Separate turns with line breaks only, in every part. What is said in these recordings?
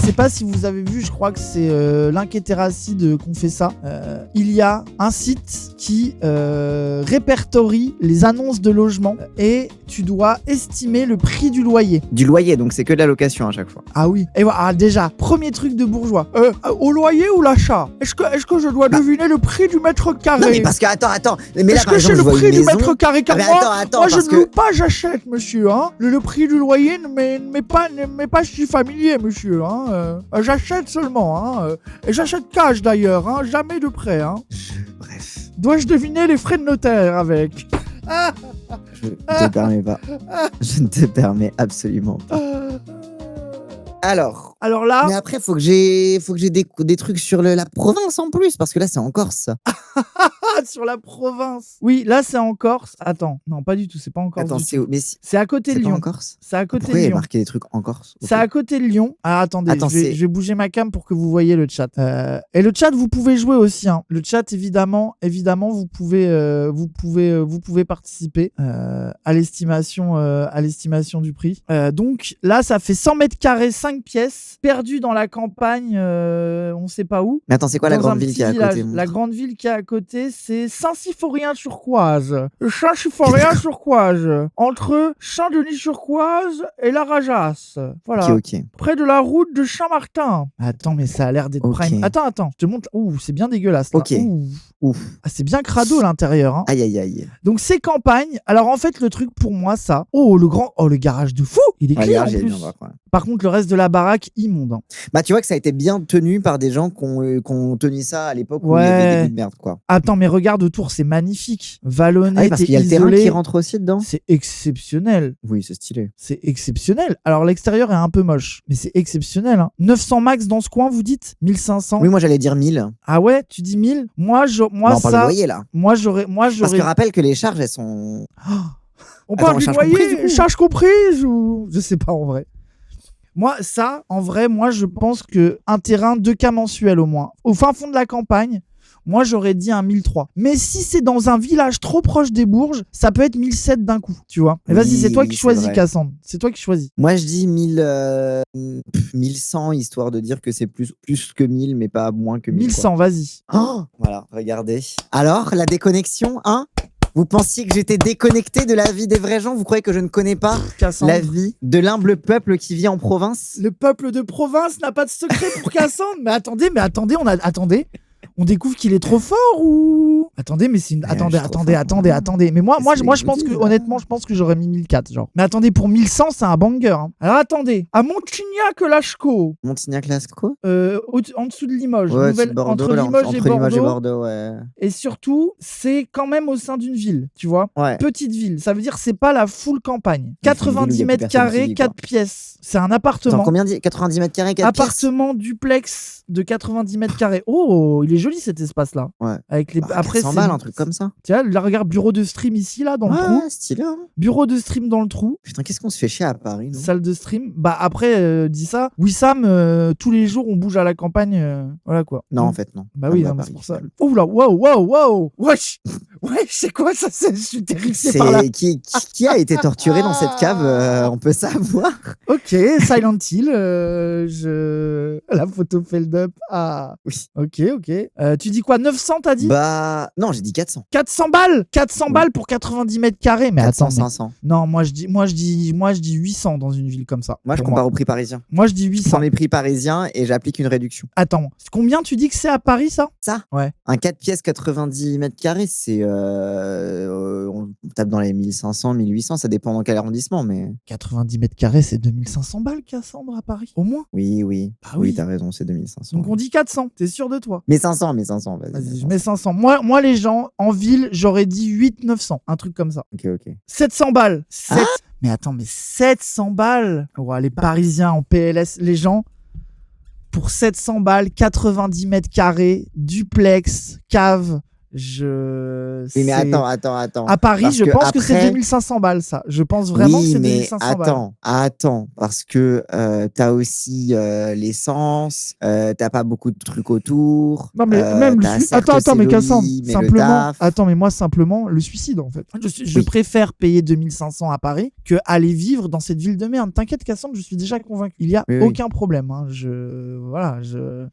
sais pas si vous avez vu, je crois que c'est l'Inquétéracide qu'on fait ça. Il y a un site qui répertorie les annonces de logement et tu dois estimer le prix du loyer.
Du loyer, donc c'est que de la location à chaque fois.
Ah oui. Et voilà, déjà, premier truc de bourgeois. Au loyer ou l'achat? Est-ce que je dois deviner le prix du mètre carré?
Non mais parce que attends, mais là
est-ce
par
que
exemple
c'est
je
le
vois
prix
une
du
maison.
mètre carré? Car
mais
moi,
attends,
je
parce
ne
que
loue pas, j'achète, monsieur. Hein. Le prix du loyer ne m'est pas si familier, monsieur. Hein. J'achète seulement. Hein. Et j'achète cash d'ailleurs, hein. Jamais de prêt. Hein.
Bref.
Dois-je deviner les frais de notaire avec?
Je ne te permets pas. Je ne te permets absolument pas. Alors
là...
Mais après, faut que j'ai des trucs sur la province en plus, parce que là, c'est en Corse, ça.
Sur la province. Oui, là, c'est en Corse. Attends, non, pas du tout, c'est pas en Corse.
Attends,
c'est à côté de Lyon.
C'est pas en Corse?
C'est à côté
Pourquoi
de
il y a
Lyon.
marqué des trucs en Corse?
C'est à côté de Lyon. Ah, attendez, je vais bouger ma cam pour que vous voyez le chat. Et le chat, vous pouvez jouer aussi. Hein. Le chat, évidemment, vous pouvez participer à l'estimation du prix. Donc là, ça fait 100 mètres carrés, 5 pièces, perdu dans la campagne, on sait pas où.
Mais attends, c'est quoi la grande ville qui est à côté?
La grande ville qui est à côté, c'est Saint-Symphorien-sur-Coise. Saint-Symphorien-sur-Coise. Entre Saint-Denis-sur-Coise et la Rajasse. Voilà.
Ok.
Près de la route de Saint-Martin. Attends, mais ça a l'air d'être prime. Attends, je te montre. Ouh, c'est bien dégueulasse là.
Ok. Ouf.
Ah, c'est bien crado l'intérieur. Hein.
Aïe.
Donc c'est campagne. Alors en fait, le truc pour moi, ça. Oh, le garage de fou. Il est clean en plus. Par contre, le reste de la baraque, immonde. Hein.
Bah, tu vois que ça a été bien tenu par des gens qui ont tenu ça à l'époque où il y avait des bouts de merde, quoi.
Attends, mais regarde autour, c'est magnifique. Vallonné,
parce qu'il y a le terrain qui rentre aussi dedans.
C'est exceptionnel.
Oui, c'est stylé.
C'est exceptionnel. Alors, l'extérieur est un peu moche, mais c'est exceptionnel. Hein. 900 max dans ce coin, vous dites? 1500?
Oui, moi, j'allais dire 1000.
Ah ouais? Tu dis 1000? Moi,
on parle de loyer, là.
Moi, j'aurais...
Parce que rappelle que les charges, elles sont...
On parle du loyer, charge comprise ou... Je sais pas, en vrai. Moi, ça, en vrai, je pense qu'un terrain 2K mensuel au moins. Au fin fond de la campagne, moi, j'aurais dit un 1003. Mais si c'est dans un village trop proche des Bourges, ça peut être 1007 d'un coup, tu vois. Et vas-y, c'est toi qui choisis, Cassandre. C'est toi qui choisis.
Moi, je dis 1100, histoire de dire que c'est plus que 1000, mais pas moins que 1000.
1100, vas-y.
Oh, voilà, regardez. Alors, la déconnexion, hein? Vous pensiez que j'étais déconnecté de la vie des vrais gens? Vous croyez que je ne connais pas la vie de l'humble peuple qui vit en province?
Le peuple de province n'a pas de secret pour Cassandre. Mais attendez, on découvre qu'il est trop fort ou... Attendez, mais c'est une... Attendez. Mais moi, je pense que, honnêtement, j'aurais mis 1004, genre. Mais attendez, pour 1100, c'est un banger. Hein. Alors attendez, à Montignac-Lachco.
Montignac-Lachco
en dessous de Limoges.
Ouais, Bordeaux,
entre Limoges et
Bordeaux, ouais.
Et surtout, c'est quand même au sein d'une ville, tu vois.
Ouais.
Petite ville. Ça veut dire c'est pas la full campagne. 90 mètres carrés, 4 pièces. C'est un appartement.
Attends, combien 90 mètres carrés, 4 pièces?
Appartement duplex de 90 mètres carrés. Oh, il est joli cet espace-là.
Ouais.
Avec les...
Après, 100 balles, un truc comme ça.
Tu vois, là, regarde, bureau de stream ici, là, dans le trou.
Ouais, stylé. Hein.
Bureau de stream dans le trou.
Putain, qu'est-ce qu'on se fait chier à Paris, non?
Salle de stream. Bah, après, dis ça. Wissam, tous les jours, on bouge à la campagne. Voilà, quoi.
Non, en fait, non.
Bah oui, non, c'est pour ça. Oh là, wow. Wesh, c'est quoi ça? Je suis terrifié par là.
Qui a été torturé dans cette cave? On peut savoir.
Ok, Silent Hill. La photo feld up. Ah.
Oui.
Ok. Tu dis quoi? 900, t'as dit?
Bah, non, j'ai dit 400.
400 balles? 400 balles pour 90 mètres carrés? Mais
400,
attends.
500.
Non, moi je dis 800 dans une ville comme ça.
Moi, je compare au prix parisien.
Moi, je dis 800.
Je prends les prix parisiens et j'applique une réduction.
Attends, combien tu dis que c'est à Paris, ça?
Ça?
Ouais.
Un 4 pièces 90 mètres carrés, c'est... on tape dans les 1500, 1800, ça dépend dans quel arrondissement, mais...
90 mètres carrés, c'est 2500 balles, Cassandre, à Paris? Au moins?
Oui.
Ah oui,
t'as raison, c'est 2500.
Donc on dit 400, t'es sûr de toi?
Mais 500, vas-y.
Je mets 500. Moi, les gens, en ville, j'aurais dit 800-900, un truc comme ça.
Ok.
700 balles. Mais attends, mais 700 balles? Oh, les Parisiens en PLS, les gens, pour 700 balles, 90 mètres carrés, duplex, cave,
Oui, mais attends.
À Paris,
Parce
je pense que c'est
après...
2500 balles, ça. Je pense vraiment que c'est 2500 balles.
Attends, parce que t'as aussi l'essence, t'as pas beaucoup de trucs autour.
Non, mais même attends, mais Cassandre, simplement. Attends, mais moi, simplement, le suicide, en fait. Je préfère payer 2500 à Paris que aller vivre dans cette ville de merde. T'inquiète, Cassandre, je suis déjà convaincu. Il y a aucun problème. Hein.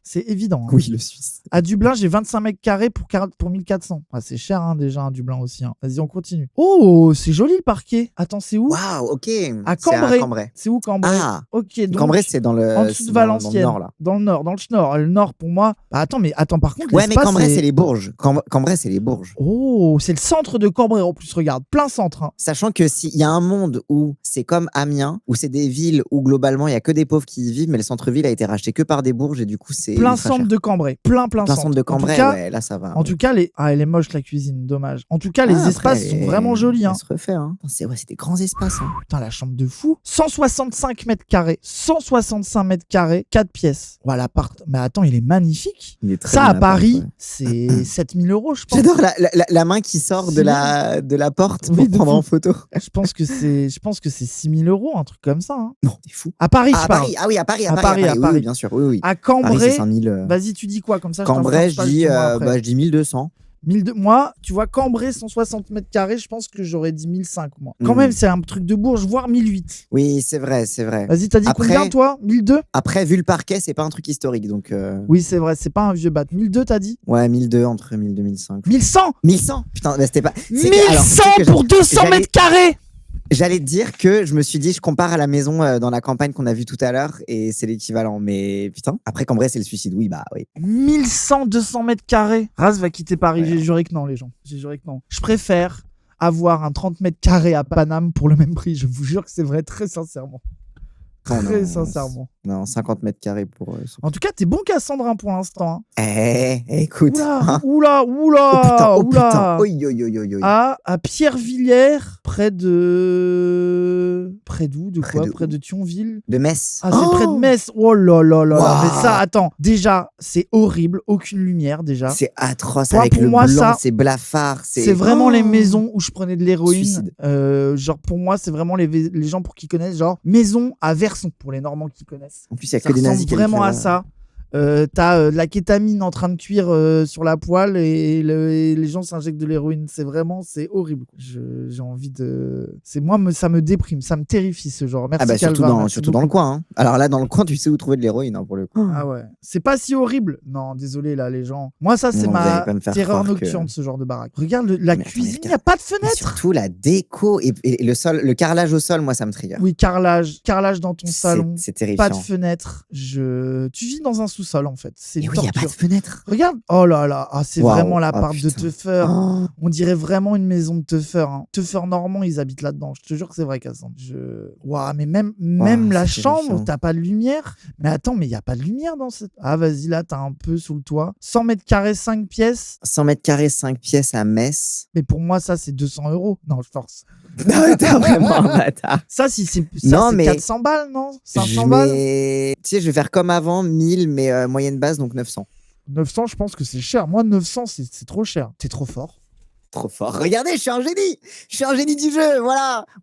C'est évident. Hein.
Oui, le Suisse.
À Dublin, j'ai 25 mètres carrés pour 1400. Ah, c'est cher, hein, déjà, à Dublin aussi. Hein. Vas-y, on continue. Oh, c'est joli le parquet. Attends, c'est où?
Waouh, ok.
À Cambrai. C'est où Cambrai?
Ah,
ok. Donc,
Cambrai, c'est dans le.
En dessous de Valenciennes.
Dans le nord, là.
Dans le nord, dans le nord. Le nord, pour moi. Bah, attends, par contre.
Ouais, mais Cambrai, c'est les Bourges. Cambrai, c'est les Bourges.
Oh, c'est le centre de Cambrai en plus, regarde. Plein centre. Hein.
Sachant que s'il y a un monde où c'est comme Amiens, où c'est des villes où globalement il y a que des pauvres qui y vivent, mais le centre-ville a été racheté que par des Bourges et du coup c'est.
Plein centre de Cambrai. Plein centre
de Cambrai, cas, ouais, là ça va.
En tout cas, elle est moche la cuisine, dommage. En tout cas, les espaces sont vraiment jolis. Hein.
Ça se refait, hein. C'est des grands espaces. Hein.
Putain, la chambre de fou. 165 mètres carrés. 165 mètres carrés, 4 pièces. Voilà, l'appart. Mais attends, il est magnifique.
Il est très
ça, à Paris, c'est 7000 €, je pense.
J'adore la main qui sort de la porte pour prendre en photo.
Je pense que c'est 6000 €, un truc comme ça. Hein.
Non, t'es fou.
À Paris, je parle.
Paris. Ah oui, à Paris. Oui, bien sûr. Oui.
À Cambrai,
Paris, c'est 5000.
Vas-y, tu dis quoi comme ça?
Cambrai, je dis 1200.
Moi, tu vois, Cambrai, 160 mètres carrés, je pense que j'aurais dit 1005, moi. Quand même, c'est un truc de Bourges, voire 1008.
Oui, c'est vrai.
Vas-y, t'as dit combien, toi? 1002?
Après, vu le parquet, c'est pas un truc historique, donc...
Oui, c'est vrai, c'est pas un vieux bat. 1002, t'as dit?
Ouais, 1002, entre 1002 et 1005.
1100?
1100? Putain, bah, c'était pas...
1100 pour 200 mètres carrés!
J'allais te dire que je me suis dit, je compare à la maison dans la campagne qu'on a vue tout à l'heure et c'est l'équivalent. Mais putain, après Cambrai, c'est le suicide. Oui, bah oui.
1100, 200 mètres carrés. Raz va quitter Paris. Ouais. J'ai juré que non, les gens. J'ai juré que non. Je préfère avoir un 30 mètres carrés à Paname pour le même prix. Je vous jure que c'est vrai, très sincèrement. Très sincèrement.
Non, 50 mètres carrés pour...
En tout cas, t'es bon Cassandre pour l'instant.
Hein. Écoute.
Oula.
Oh putain.
À Pierrevillers, près d'où? Près de Thionville.
De Metz.
Ah, c'est près de Metz. Oh là là. Mais ça, attends. Déjà, c'est horrible. Aucune lumière, déjà.
C'est atroce. Avec le blanc, c'est blafard.
C'est vraiment les maisons où je prenais de l'héroïne. Genre, pour moi, c'est vraiment les gens pour qui connaissent. Genre, maison à Verson, pour les Normands qui connaissent.
En plus, il y a que des nazis qui
vraiment à ça. T'as de la kétamine en train de cuire sur la poêle et les gens s'injectent de l'héroïne. C'est horrible. J'ai envie de... ça me déprime, ça me terrifie ce genre. Merci
surtout dans le coin. Hein. Alors là, dans le coin, tu sais où trouver de l'héroïne pour le coup.
Ah ouais. C'est pas si horrible. Non, désolé là, les gens. Moi, ça, c'est ma terreur nocturne, ce genre de baraque. Regarde la cuisine, il n'y a pas de fenêtre.
Surtout la déco et le sol, le carrelage au sol, moi, ça me trigger.
Oui, carrelage dans ton salon.
C'est terrifiant.
Pas de fenêtre. Tu vis dans un sous-sol en fait. C'est une torture.
Il n'y a pas de fenêtre.
Regarde. Oh là là. Ah, c'est vraiment l'appart de teufeur. Oh. On dirait vraiment une maison de teufeur. Hein. Teufeurs normands, ils habitent là-dedans. Je te jure que c'est vrai, Cassandre. Mais même la chambre, t'as pas de lumière. Mais attends, mais il n'y a pas de lumière dans cette... Ah, vas-y, là, t'as un peu sous le toit. 100 mètres carrés, 5 pièces.
100 mètres carrés, 5 pièces à Metz.
Mais pour moi, ça, c'est 200 €. Non, je force.
Non, t'es vraiment un bâtard.
Ça, c'est 400 balles, non? 500 balles.
Tu sais, je vais faire comme avant, 1000, mais moyenne base, donc 900.
900, je pense que c'est cher. Moi, 900, c'est trop cher. T'es trop fort.
Trop fort. Regardez, je suis un génie du jeu,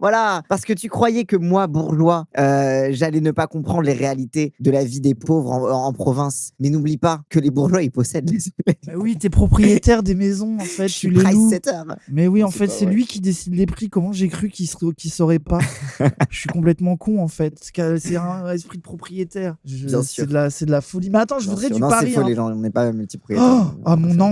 voilà. Parce que tu croyais que moi, bourgeois, j'allais ne pas comprendre les réalités de la vie des pauvres en province. Mais n'oublie pas que les bourgeois, ils possèdent les...
Mais oui, t'es propriétaire des maisons, en fait.
Tu les loues.
Mais oui, en fait, c'est lui qui décide les prix. Comment j'ai cru qu'il saurait pas? Je suis complètement con, en fait. C'est un esprit de propriétaire. C'est de la folie. Mais attends, je voudrais du pari.
C'est faux, les gens. On n'est pas multipropriétaires.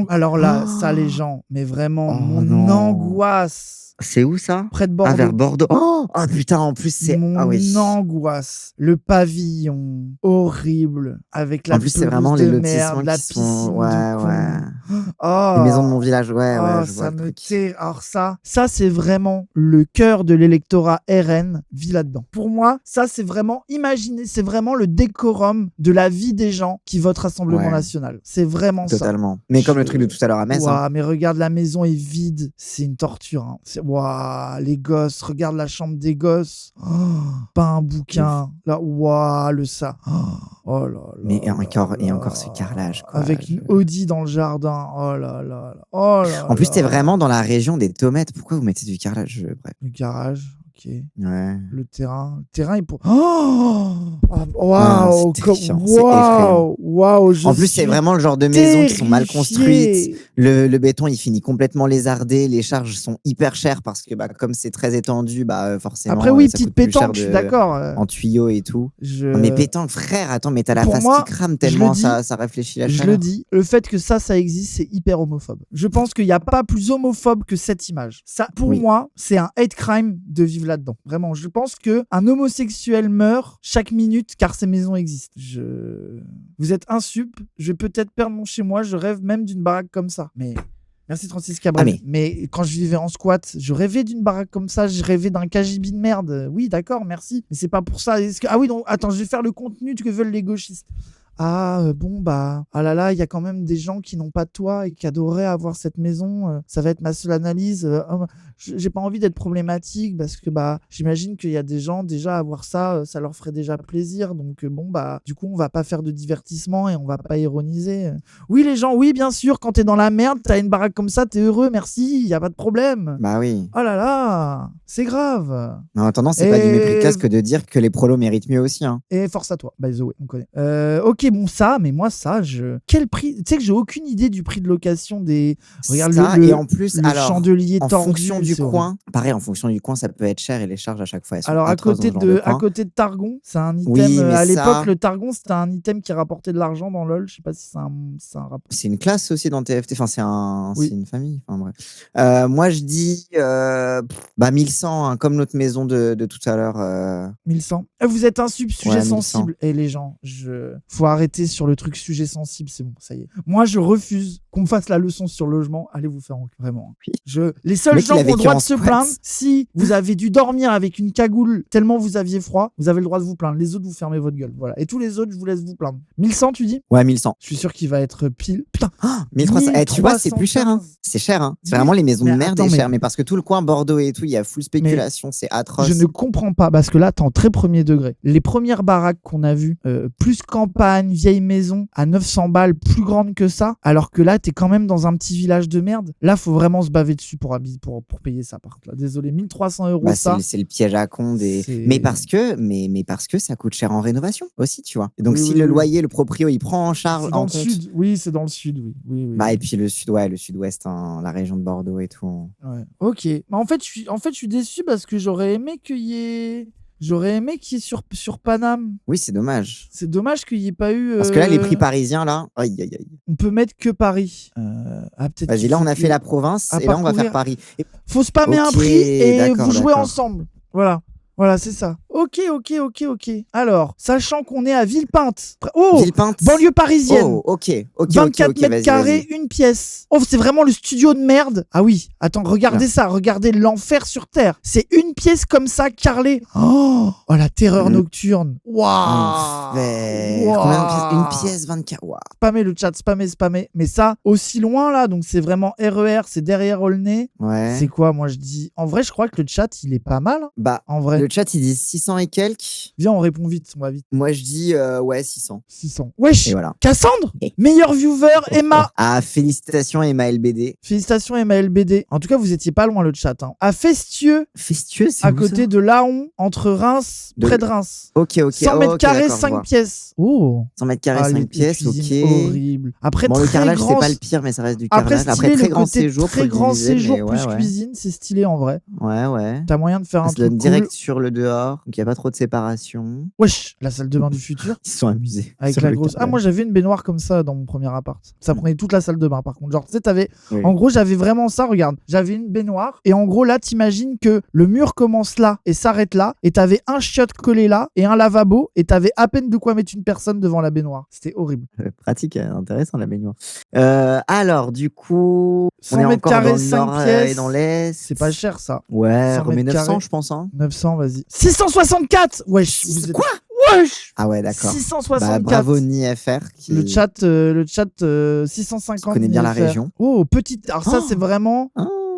Alors là, ça, les gens. Mais vraiment... Mon angoisse.
C'est où ça?
Près de Bordeaux.
Vers Bordeaux. Oh putain, en plus c'est...
angoisse. Le pavillon horrible avec la
pelouse de merde,
la piscine.
Ouais. Les maisons de mon village, ouais.
Ça me tire. Alors ça c'est vraiment le cœur de l'électorat RN vit là-dedans. Pour moi, ça c'est vraiment, imaginez, c'est vraiment le décorum de la vie des gens qui votent Rassemblement National. C'est vraiment
totalement. Mais comme le truc de tout à l'heure à Metz.
Mais regarde, la maison est vide. C'est une torture. Hein. Waouh, les gosses, regarde la chambre des gosses. Oh, pas un bouquin. Là, waouh, le ça. Oh là là.
Mais
là
et
là.
encore ce carrelage, quoi.
Avec une Audi dans le jardin. Oh là là là. Oh là
En plus,
là.
t'es vraiment dans la région des tomates. Pourquoi vous mettez du carrelage? Bref.
Le garage. Ok.
Ouais.
Le terrain est pour. Oh waouh,
c'est terrifiant, c'est effrayant.
waouh.
En plus, c'est vraiment le genre de maisons qui sont mal construites. Le béton, il finit complètement lézardé. Les charges sont hyper chères parce que, comme c'est très étendu, forcément.
Après, oui,
ça
petite
coûte plus cher
pétanque, je suis d'accord.
en tuyaux et tout. Non, mais pétanque, frère, attends, mais t'as la
Pour
face
moi,
qui crame tellement ça réfléchit la
Je
chaleur.
le dis, le fait que ça existe, c'est hyper homophobe. Je pense qu'il n'y a pas plus homophobe que cette image. Ça, pour moi, c'est un hate crime de vivre là-dedans. Vraiment, je pense qu'un homosexuel meurt chaque minute car ces maisons existent. Vous êtes insup, je vais peut-être perdre mon chez moi, je rêve même d'une baraque comme ça. Mais... Merci 36 Cabrel. Mais quand je vivais en squat, je rêvais d'une baraque comme ça, je rêvais d'un KGB de merde. Oui, d'accord, merci. Mais c'est pas pour ça. Ah oui, donc, attends, je vais faire le contenu que veulent les gauchistes. Ah là là, il y a quand même des gens qui n'ont pas de toit et qui adoreraient avoir cette maison. Ça va être ma seule analyse. J'ai pas envie d'être problématique parce que j'imagine qu'il y a des gens déjà avoir ça, ça leur ferait déjà plaisir. Donc du coup on va pas faire de divertissement et on va pas ironiser. Oui les gens, oui bien sûr, quand t'es dans la merde, t'as une baraque comme ça, t'es heureux, merci, y a pas de problème.
Bah oui.
Oh là là, c'est grave.
En attendant, c'est pas du mépris de classe que de dire que les prolos méritent mieux aussi. Hein.
Et force à toi, by the way, on connaît. Ok. Bon, mais moi, quel prix? Tu sais que j'ai aucune idée du prix de location des. Regarde
ça, et en plus,
le chandelier
en
tordu.
Fonction du coin, pareil, en fonction du coin, ça peut être cher et les charges à chaque fois, elles sont
alors, à côté de Targon, c'est un item. À l'époque, le Targon, c'était un item qui rapportait de l'argent dans LoL. Je sais pas si c'est un rapport.
C'est une classe aussi dans TFT. Enfin, c'est une famille. Enfin, bref. Moi, je dis 1100, hein, comme notre maison de tout à l'heure.
1100. Vous êtes un sujet sensible.
1100.
Et les gens, faut arrêter sur le truc sujet sensible, c'est bon, ça y est. Moi, je refuse qu'on me fasse la leçon sur le logement. Allez vous faire vraiment. Les seuls gens qui ont le droit de se plaindre, si vous avez dû dormir avec une cagoule tellement vous aviez froid, vous avez le droit de vous plaindre. Les autres, vous fermez votre gueule. Voilà. Et tous les autres, je vous laisse vous plaindre. 1100, tu dis?
Ouais, 1100.
Je suis sûr qu'il va être pile. Putain.
1300. Tu vois, c'est plus cher. Hein. C'est cher. Hein. C'est vraiment les maisons de merde et cher. Mais parce que tout le coin Bordeaux et tout, il y a full spéculation. C'est atroce.
Je ne comprends pas parce que là, t'es en très premier degré. Les premières baraques qu'on a vues, plus campagne, vieille maison, à 900 balles, plus grande que ça, alors que là, t'es quand même dans un petit village de merde. Là, faut vraiment se baver dessus pour payer ça, par contre. Là, désolé, 1300 €, ça.
C'est le piège à con mais parce que ça coûte cher en rénovation aussi, tu vois. Et donc, si le loyer, le proprio, il prend en charge en compte.
Sud. Oui, c'est dans le sud, oui.
Et puis le sud-ouest, hein, la région de Bordeaux et tout.
Ouais. Ok. Mais en fait, je suis déçu parce que j'aurais aimé qu'il y ait sur Paname.
Oui, c'est dommage.
C'est dommage qu'il n'y ait pas eu.
Parce que là, les prix parisiens, là, aïe.
On peut mettre que Paris. Peut-être.
Vas-y, là, on a fait la province et là, on va faire Paris.
Faut spammer un prix et vous jouez ensemble. Voilà, c'est ça. Ok. Alors, sachant qu'on est à Villepinte.
Villepinte.
Banlieue parisienne.
Ok.
24 mètres carrés, une pièce. C'est vraiment le studio de merde. Ah oui, attends, regardez ça. Regardez l'enfer sur Terre. C'est une pièce comme ça, carrelée. Oh, la terreur nocturne. Waouh.
Une pièce, 24. Waouh.
Spammez le chat, spammez. Mais ça, aussi loin là, donc c'est vraiment RER, c'est derrière Aulnay.
Ouais.
C'est quoi, moi je dis. En vrai, je crois que le chat, il est pas mal. En vrai.
Le chat, il dit 600 et quelques.
Viens, on répond vite, on va vite.
Moi, je dis 600.
600. Wesh.
Et voilà.
Cassandre, meilleur viewer, Emma.
Ah, félicitations, Emma LBD.
Félicitations, Emma LBD. En tout cas, vous étiez pas loin, le chat. Hein. À Festieux.
Festieux, c'est
à
où,
côté
ça
de Laon, entre Reims, près de Reims.
Ok.
100 mètres carrés, 5 pièces.
100 mètres carrés, 5 pièces, ok.
Horrible. Après,
le carrelage, c'est pas le pire, mais ça reste du carrelage. Après, très grand séjour.
Très grand séjour plus cuisine, c'est stylé en vrai.
Ouais.
T'as moyen de faire un truc
cool. Direct sur le dehors, donc il n'y a pas trop de séparation.
Wesh, la salle de bain du futur.
Ils sont amusés.
Avec la grosse. Moi j'avais une baignoire comme ça dans mon premier appart. Ça prenait toute la salle de bain par contre. Genre, tu sais, en gros, j'avais vraiment ça, regarde. J'avais une baignoire et en gros, là, t'imagines que le mur commence là et s'arrête là et t'avais un chiotte collé là et un lavabo et t'avais à peine de quoi mettre une personne devant la baignoire. C'était horrible.
Pratique, intéressant la baignoire. Alors, du coup,
100 mètres carrés,
5 pièces. Et dans l'Est.
C'est pas cher ça.
Ouais, remets 900, je pense.
900, vas-y. 664. Wesh.
Quoi?
Wesh.
Ah ouais, d'accord.
664.
Bravo NiFR.
Le chat 650.
Qui connaît bien la région.
Petite. Alors ça, c'est vraiment.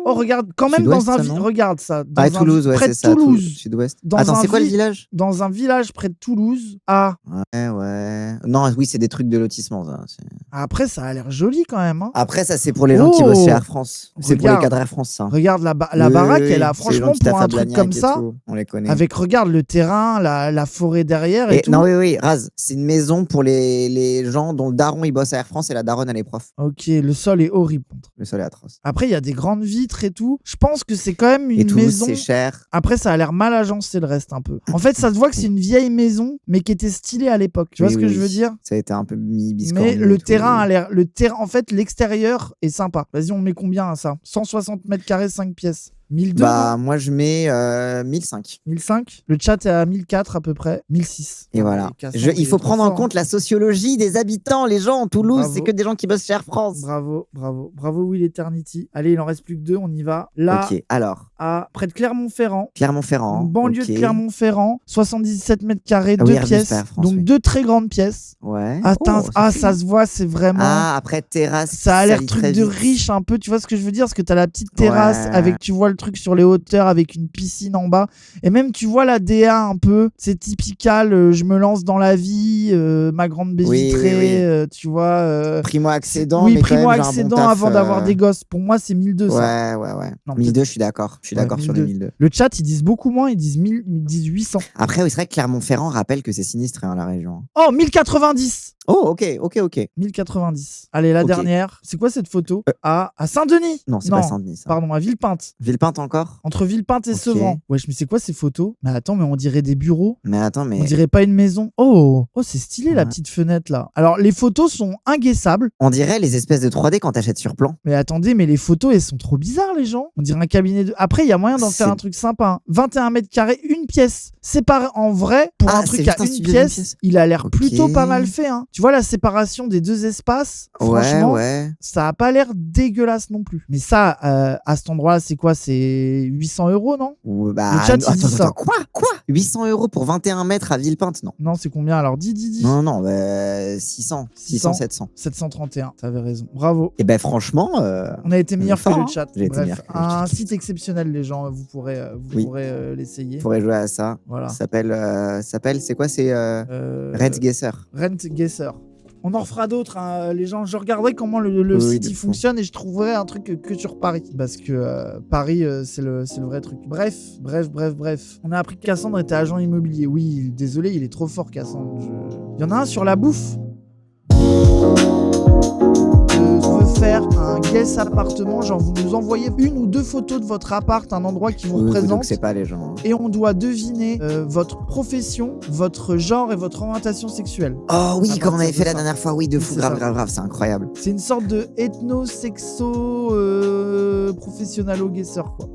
Oh, regarde, quand même
Sud-ouest,
dans un...
ça, non
Regarde ça. Dans
Toulouse, ouais,
près
c'est
de
ça.
Toulouse.
Sud-ouest.
Dans
Attends,
un
c'est quoi le
vi-
village?
Dans un village près de Toulouse. Ah,
Ouais. Non, oui, c'est des trucs de lotissement, ça.
après, ça a l'air joli quand même. Hein.
Après, ça, c'est pour les gens qui bossent chez Air France. C'est pour les
Regarde.
cadres Air France, ça.
Regarde la
Oui,
baraque,
oui,
elle a
c'est les gens
franchement
qui
pour
taffent
un
à
truc
Blagnac
comme
et
ça.
tout, on les connaît.
Avec, regarde, le terrain, la forêt derrière et tout.
Non, oui, Raz, c'est une maison pour les gens dont le daron il bosse à Air France et la daronne elle est prof.
Ok, le sol est horrible.
Le sol est atroce.
Après, il y a des grandes vitres et tout. Je pense que c'est quand même
Et
une
Toulouse,
maison.
c'est cher.
Après, ça a l'air mal agencé le reste un peu. En fait, ça se voit que c'est une vieille maison, mais qui était stylée à l'époque. Tu vois ce que je veux dire?
Ça a été un peu mis biscornu.
Mais le terrain a l'air. En fait, l'extérieur est sympa. Vas-y, on met combien à ça? 160 mètres carrés, 5 pièces. 1002.
Bah, moi je mets 1005.
1005. Le chat est à 1004 à peu près. 1006.
Et voilà. Il faut prendre en compte la sociologie des habitants. Les gens en Toulouse,
Bravo.
c'est que des gens qui bossent chez Air France.
Bravo, bravo. Bravo, Will Eternity. Allez, il en reste plus que 2, on y va. Là,
Ok, alors.
près de Clermont-Ferrand.
Clermont-Ferrand.
Banlieue
ok.
de Clermont-Ferrand. 77 mètres carrés,
Ah
2
oui, Airbus,
pièces.
Air France,
Donc
oui.
2 très grandes pièces.
Ouais.
Attends,
Oh, c'est
ça
cool.
se voit, c'est vraiment.
Ah, après terrasse.
Ça a l'air
lit
truc
très
de
vite.
riche un peu, tu vois ce que je veux dire? Parce que t'as la petite terrasse
Ouais.
avec, tu vois le truc sur les hauteurs avec une piscine en bas. Et même tu vois la DA un peu, c'est typical, je me lance dans la vie, ma grande baie
Oui,
vitrée,
oui.
tu vois.
Primo-accédant.
Oui,
mais quand même, j'ai un bon
primo-accédant
taf,
avant d'avoir des gosses. Pour moi, c'est 1002 ça.
Ouais.
Non,
1002, je suis d'accord. Je suis
Ouais,
d'accord sur le
1002.
1002.
Le chat, ils disent beaucoup moins, ils disent 1000, ils disent 800.
Après, oui, c'est vrai que Clermont-Ferrand rappelle que c'est sinistré, hein, la région.
Oh, 1090!
Oh, ok.
1090. Allez, la
Ok.
dernière. C'est quoi cette photo? À Saint-Denis?
Non, c'est pas Saint-Denis, ça.
Pardon, à Villepinte.
Villepinte encore?
Entre Villepinte et
Ok.
Sevran. Wesh, mais c'est quoi ces photos? Mais attends, mais on dirait des bureaux.
Mais attends,
On dirait pas une maison. Oh, c'est stylé la
Ouais.
petite fenêtre là. Alors, les photos sont inguessables.
on dirait les espèces de 3D quand t'achètes sur plan.
Mais attendez, mais les photos, elles sont trop bizarres, les gens. On dirait un cabinet de. Après, il y a moyen d'en faire
C'est-
un truc sympa. Hein. 21 mètres carrés, une pièce. Séparé en vrai, pour
Ah,
un
c'est
truc
juste
à
un
une
studio d'une
pièce,
pièce.
il a l'air
Ok.
plutôt pas mal fait. Hein. Tu vois la séparation des deux espaces? Franchement,
Ouais.
ça a pas l'air dégueulasse non plus. Mais ça, à cet endroit-là, c'est quoi? C'est 800 €, non?
Ou bah,
Le chat, il dit ça.
Quoi 800 € pour 21 mètres à Villepinte? Non.
Non, c'est combien alors? Dis.
Non, 600, 700.
731, t'avais raison. Bravo.
Et ben franchement,
On a été meilleur que
fort,
le
hein.
chat.
J'ai été
Bref,
meilleur que le
un
chat.
site exceptionnel, les gens. Vous pourrez
Oui.
l'essayer.
faudrait jouer à ça.
Voilà.
Ça s'appelle, c'est quoi? C'est Rent Guesser.
Rent Guesser. On en refera d'autres, hein, les gens. Je regarderai comment le
Oui,
site
de
il
fou.
fonctionne et je trouverai un truc que sur Paris. Parce que Paris, c'est le vrai truc. Bref. On a appris que Cassandre était agent immobilier. Oui, désolé, il est trop fort, Cassandre. Il y en a un sur la bouffe. Je veux faire un guess appartement. Genre, vous nous envoyez 1 ou 2 photos de votre appart, un endroit qui vous représente.
Donc c'est pas les gens.
Et on doit deviner votre profession, votre genre et votre orientation sexuelle.
Oh oui,
À
comme on avait
partir
fait
de
la
ça.
dernière fois, oui, de
Oui,
fou,
c'est
grave,
ça.
c'est incroyable.
C'est une sorte de ethno-sexo professionnalo-guesseur, quoi.